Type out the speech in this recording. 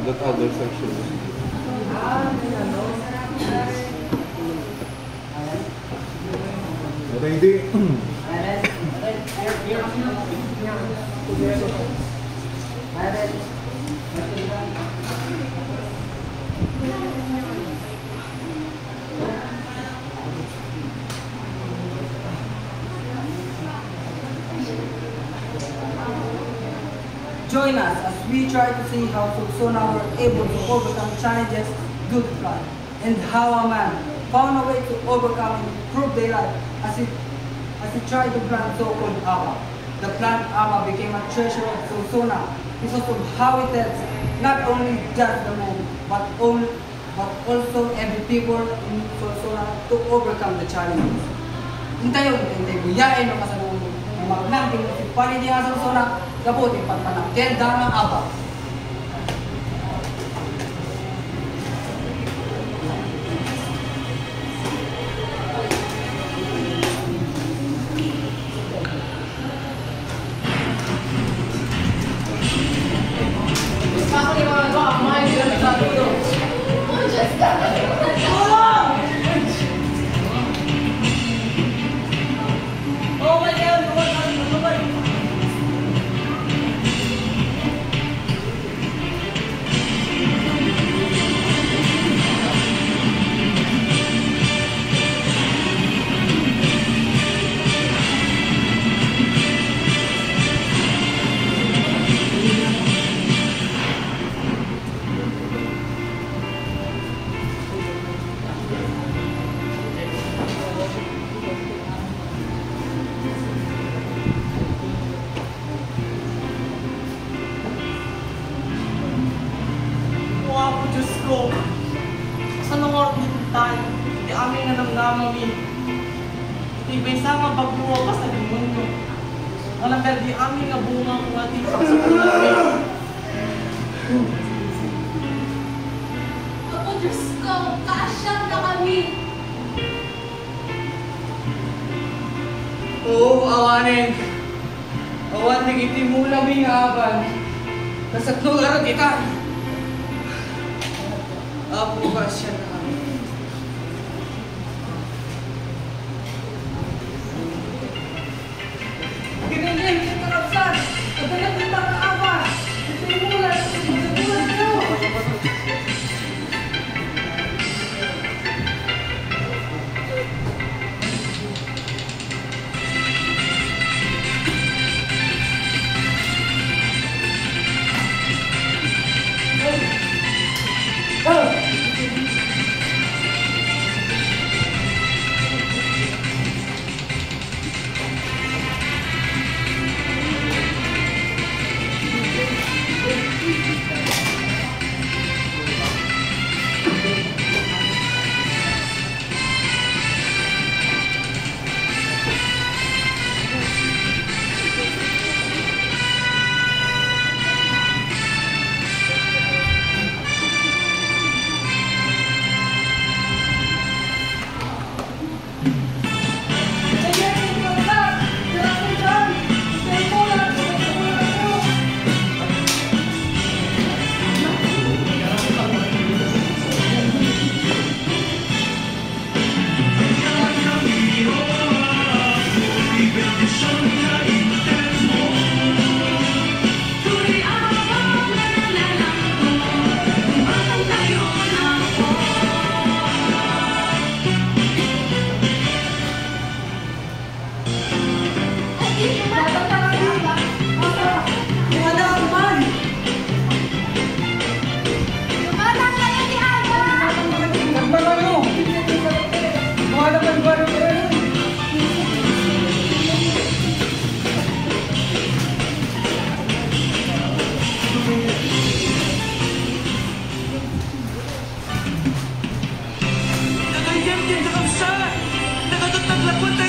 That other section. Ready? Join us as we try to see how Sursona were able to overcome challenges due to flood, and how a man found a way to overcome and improve their life as he tried to plant so-called Ama. The plant Ama became a treasure of Sursona because of how it helps not only just the man, but also every people in Sursona to overcome the challenges. Intayo, buyain o kasalungan ng magnang pinagsipanin niya sa Sursona, kabuting pagpanangkel damang Aba. Diyos ko, sa nangorot dito tayo, di amin na namnamami. Di ba isa nga pagbuwa ka sa mundo. Alam ba, di amin nga bunga kung ating sa kulay. Ako, Diyos ko, kaasyang na kami. Oo, awanin. Awan, nagitim mo lang yung haban. Nasa tularo kita. Apo ba siya na kami? Ginigin, kita kapsan! Pagdalang kita ka Aba! Ito yung mula! Magsabulan kayo! Nagayam din na kapsa! Nagatot ng lapot